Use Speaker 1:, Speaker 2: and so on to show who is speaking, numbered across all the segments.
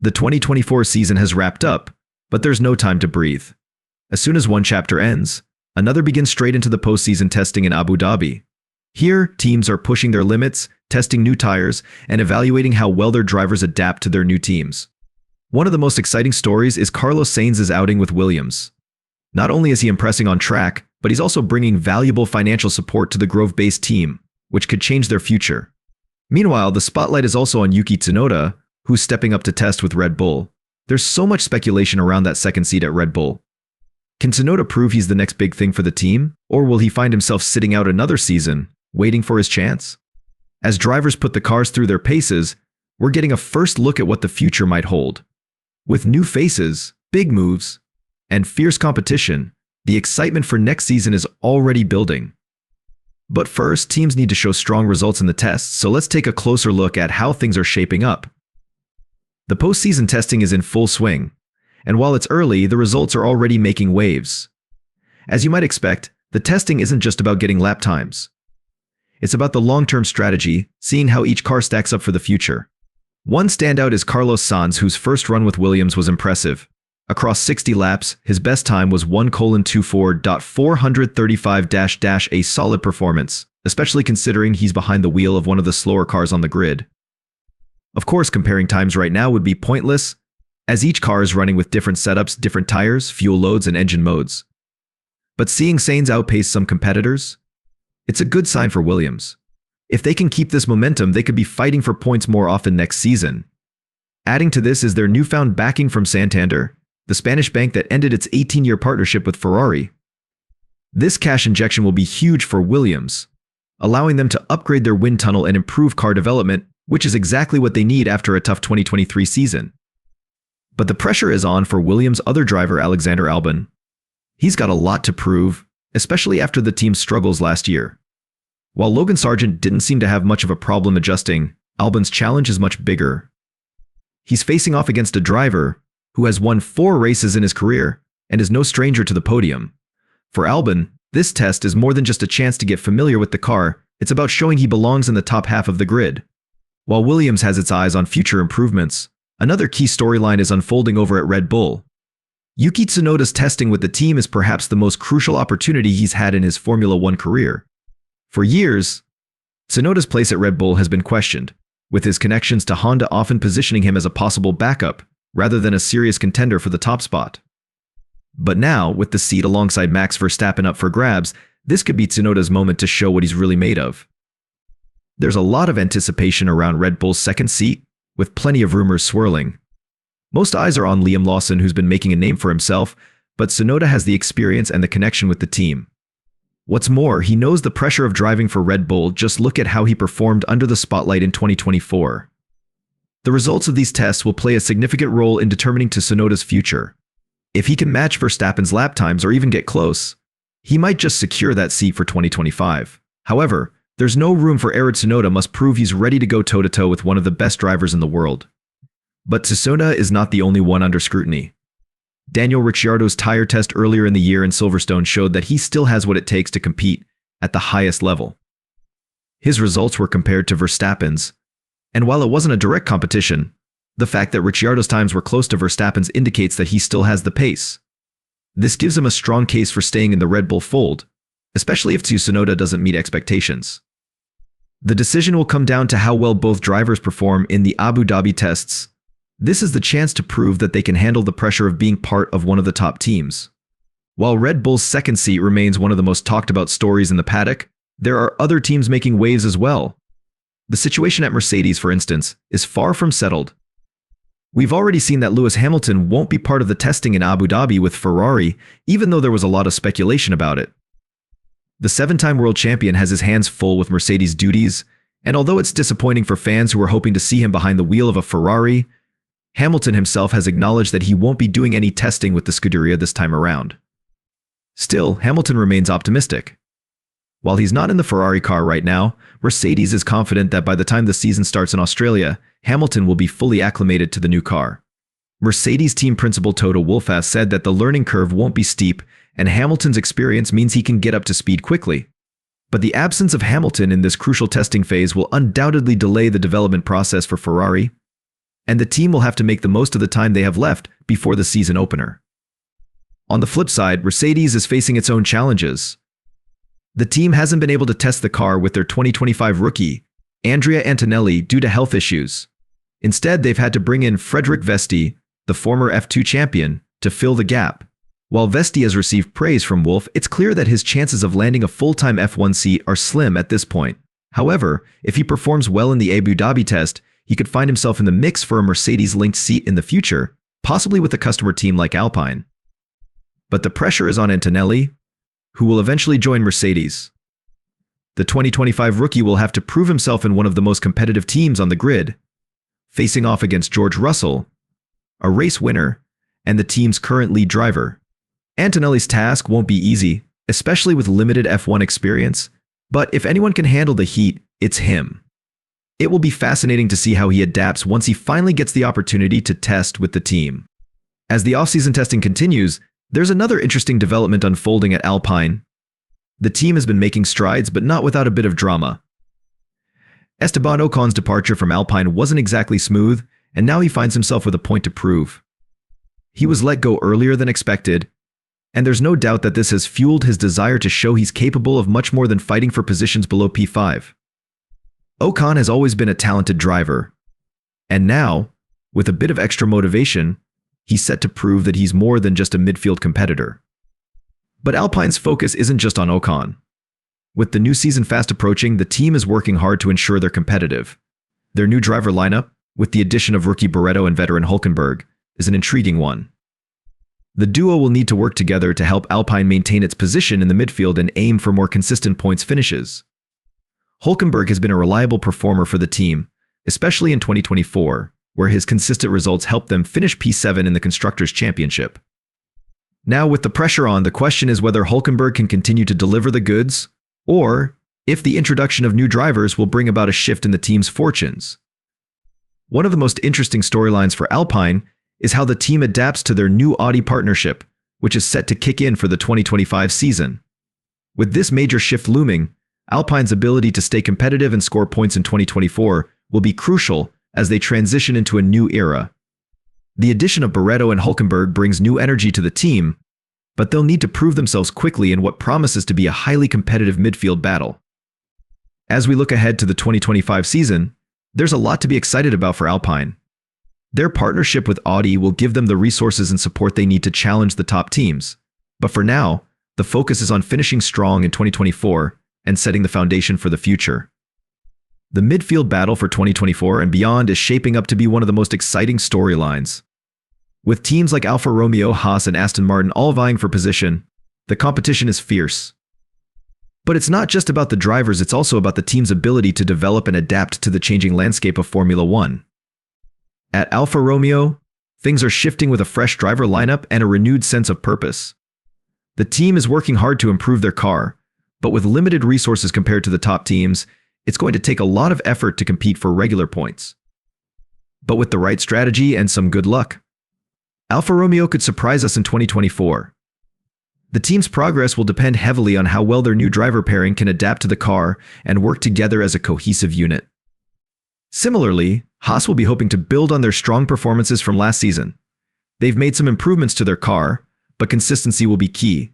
Speaker 1: The 2024 season has wrapped up, but there's no time to breathe. As soon as one chapter ends, another begins straight into the postseason testing in Abu Dhabi. Here, teams are pushing their limits, testing new tires, and evaluating how well their drivers adapt to their new teams. One of the most exciting stories is Carlos Sainz's outing with Williams. Not only is he impressing on track, but he's also bringing valuable financial support to the Grove-based team, which could change their future. Meanwhile, the spotlight is also on Yuki Tsunoda, who's stepping up to test with Red Bull. There's so much speculation around that second seat at Red Bull. Can Tsunoda prove he's the next big thing for the team, or will he find himself sitting out another season, waiting for his chance? As drivers put the cars through their paces, we're getting a first look at what the future might hold. With new faces, big moves, and fierce competition, the excitement for next season is already building. But first, teams need to show strong results in the tests, so let's take a closer look at how things are shaping up. The postseason testing is in full swing, and while it's early, the results are already making waves. As you might expect, the testing isn't just about getting lap times. It's about the long-term strategy, seeing how each car stacks up for the future. One standout is Carlos Sainz, whose first run with Williams was impressive. Across 60 laps, his best time was 1:24.435 - a solid performance, especially considering he's behind the wheel of one of the slower cars on the grid. Of course, comparing times right now would be pointless, as each car is running with different setups, different tires, fuel loads, and engine modes. But seeing Sainz outpace some competitors, it's a good sign for Williams. If they can keep this momentum, they could be fighting for points more often next season. Adding to this is their newfound backing from Santander, the Spanish bank that ended its 18-year partnership with Ferrari. This cash injection will be huge for Williams, allowing them to upgrade their wind tunnel and improve car development, which is exactly what they need after a tough 2023 season. But the pressure is on for Williams' other driver, Alexander Albon. He's got a lot to prove, especially after the team's struggles last year. While Logan Sargent didn't seem to have much of a problem adjusting, Albon's challenge is much bigger. He's facing off against a driver who has won 4 races in his career and is no stranger to the podium. For Albon, this test is more than just a chance to get familiar with the car, it's about showing he belongs in the top half of the grid. While Williams has its eyes on future improvements, another key storyline is unfolding over at Red Bull. Yuki Tsunoda's testing with the team is perhaps the most crucial opportunity he's had in his Formula One career. For years, Tsunoda's place at Red Bull has been questioned, with his connections to Honda often positioning him as a possible backup, rather than a serious contender for the top spot. But now, with the seat alongside Max Verstappen up for grabs, this could be Tsunoda's moment to show what he's really made of. There's a lot of anticipation around Red Bull's second seat, with plenty of rumors swirling. Most eyes are on Liam Lawson, who's been making a name for himself, but Tsunoda has the experience and the connection with the team. What's more, he knows the pressure of driving for Red Bull. Just look at how he performed under the spotlight in 2024. The results of these tests will play a significant role in determining Tsunoda's future. If he can match Verstappen's lap times or even get close, he might just secure that seat for 2025. However, there's no room for error. Tsunoda must prove he's ready to go toe-to-toe with one of the best drivers in the world. But Tsunoda is not the only one under scrutiny. Daniel Ricciardo's tire test earlier in the year in Silverstone showed that he still has what it takes to compete at the highest level. His results were compared to Verstappen's, and while it wasn't a direct competition, the fact that Ricciardo's times were close to Verstappen's indicates that he still has the pace. This gives him a strong case for staying in the Red Bull fold, especially if Tsunoda doesn't meet expectations. The decision will come down to how well both drivers perform in the Abu Dhabi tests. This is the chance to prove that they can handle the pressure of being part of one of the top teams. While Red Bull's second seat remains one of the most talked about stories in the paddock, there are other teams making waves as well. The situation at Mercedes, for instance, is far from settled. We've already seen that Lewis Hamilton won't be part of the testing in Abu Dhabi with Ferrari, even though there was a lot of speculation about it. The 7-time world champion has his hands full with Mercedes duties, and although it's disappointing for fans who were hoping to see him behind the wheel of a Ferrari, Hamilton himself has acknowledged that he won't be doing any testing with the Scuderia this time around. Still, Hamilton remains optimistic. While he's not in the Ferrari car right now, Mercedes is confident that by the time the season starts in Australia, Hamilton will be fully acclimated to the new car. Mercedes team principal Toto Wolff has said that the learning curve won't be steep, and Hamilton's experience means he can get up to speed quickly. But the absence of Hamilton in this crucial testing phase will undoubtedly delay the development process for Ferrari. and the team will have to make the most of the time they have left before the season opener. On the flip side, Mercedes is facing its own challenges. The team hasn't been able to test the car with their 2025 rookie, Andrea Antonelli, due to health issues. Instead, they've had to bring in Frederik Vesti, the former F2 champion, to fill the gap. While Vesti has received praise from Wolff, it's clear that his chances of landing a full-time F1 seat are slim at this point. However, if he performs well in the Abu Dhabi test, he could find himself in the mix for a Mercedes-linked seat in the future, possibly with a customer team like Alpine. But the pressure is on Antonelli, who will eventually join Mercedes. The 2025 rookie will have to prove himself in one of the most competitive teams on the grid, facing off against George Russell, a race winner, and the team's current lead driver. Antonelli's task won't be easy, especially with limited F1 experience, but if anyone can handle the heat, it's him. It will be fascinating to see how he adapts once he finally gets the opportunity to test with the team. As the off-season testing continues, there's another interesting development unfolding at Alpine. The team has been making strides, but not without a bit of drama. Esteban Ocon's departure from Alpine wasn't exactly smooth, and now he finds himself with a point to prove. He was let go earlier than expected, and there's no doubt that this has fueled his desire to show he's capable of much more than fighting for positions below P5. Ocon has always been a talented driver, and now, with a bit of extra motivation, he's set to prove that he's more than just a midfield competitor. But Alpine's focus isn't just on Ocon. With the new season fast approaching, the team is working hard to ensure they're competitive. Their new driver lineup, with the addition of rookie Barretto and veteran Hülkenberg, is an intriguing one. The duo will need to work together to help Alpine maintain its position in the midfield and aim for more consistent points finishes. Hülkenberg has been a reliable performer for the team, especially in 2024, where his consistent results helped them finish P7 in the Constructors' Championship. Now, with the pressure on, the question is whether Hülkenberg can continue to deliver the goods, or if the introduction of new drivers will bring about a shift in the team's fortunes. One of the most interesting storylines for Alpine is how the team adapts to their new Audi partnership, which is set to kick in for the 2025 season. With this major shift looming, Alpine's ability to stay competitive and score points in 2024 will be crucial as they transition into a new era. The addition of Barretto and Hülkenberg brings new energy to the team, but they'll need to prove themselves quickly in what promises to be a highly competitive midfield battle. As we look ahead to the 2025 season, there's a lot to be excited about for Alpine. Their partnership with Audi will give them the resources and support they need to challenge the top teams. But for now, the focus is on finishing strong in 2024 and setting the foundation for the future. The midfield battle for 2024 and beyond is shaping up to be one of the most exciting storylines. With teams like Alfa Romeo, Haas, and Aston Martin all vying for position, the competition is fierce. But it's not just about the drivers, it's also about the team's ability to develop and adapt to the changing landscape of Formula One. At Alfa Romeo, things are shifting with a fresh driver lineup and a renewed sense of purpose. The team is working hard to improve their car, but with limited resources compared to the top teams, it's going to take a lot of effort to compete for regular points. But with the right strategy and some good luck, Alfa Romeo could surprise us in 2024. The team's progress will depend heavily on how well their new driver pairing can adapt to the car and work together as a cohesive unit. Similarly, Haas will be hoping to build on their strong performances from last season. They've made some improvements to their car, but consistency will be key.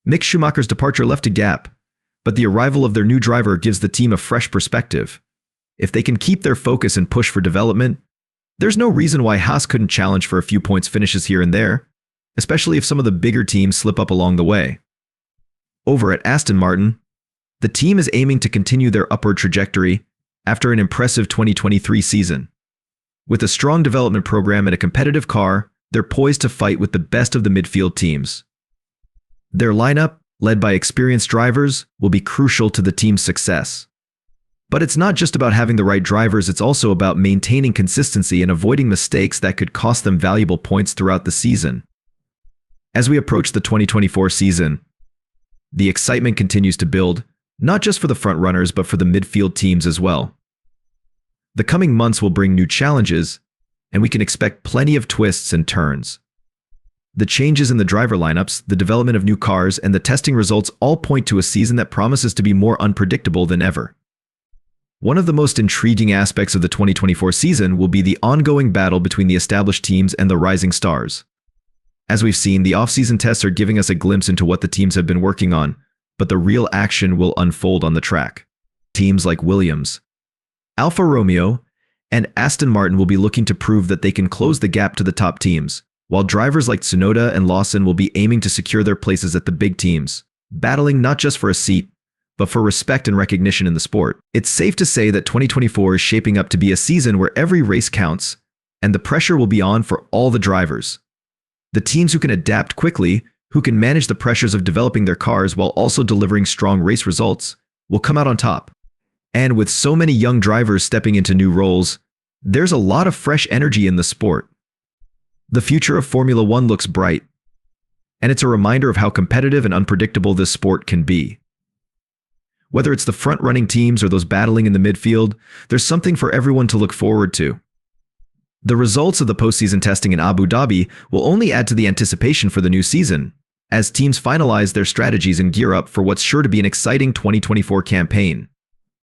Speaker 1: Mick Schumacher's departure left a gap, but the arrival of their new driver gives the team a fresh perspective. If they can keep their focus and push for development, there's no reason why Haas couldn't challenge for a few points finishes here and there, especially if some of the bigger teams slip up along the way. Over at Aston Martin, the team is aiming to continue their upward trajectory after an impressive 2023 season. With a strong development program and a competitive car, they're poised to fight with the best of the midfield teams. Their lineup, led by experienced drivers, will be crucial to the team's success. But it's not just about having the right drivers, it's also about maintaining consistency and avoiding mistakes that could cost them valuable points throughout the season. As we approach the 2024 season, the excitement continues to build, not just for the front runners but for the midfield teams as well. The coming months will bring new challenges, and we can expect plenty of twists and turns. The changes in the driver lineups, the development of new cars, and the testing results all point to a season that promises to be more unpredictable than ever. One of the most intriguing aspects of the 2024 season will be the ongoing battle between the established teams and the rising stars. As we've seen, the off-season tests are giving us a glimpse into what the teams have been working on, but the real action will unfold on the track. Teams like Williams, Alfa Romeo, and Aston Martin will be looking to prove that they can close the gap to the top teams, while drivers like Tsunoda and Lawson will be aiming to secure their places at the big teams, battling not just for a seat, but for respect and recognition in the sport. It's safe to say that 2024 is shaping up to be a season where every race counts, and the pressure will be on for all the drivers. The teams who can adapt quickly, who can manage the pressures of developing their cars while also delivering strong race results, will come out on top. And with so many young drivers stepping into new roles, there's a lot of fresh energy in the sport. The future of Formula One looks bright, and it's a reminder of how competitive and unpredictable this sport can be. Whether it's the front-running teams or those battling in the midfield, there's something for everyone to look forward to. The results of the postseason testing in Abu Dhabi will only add to the anticipation for the new season, as teams finalize their strategies and gear up for what's sure to be an exciting 2024 campaign.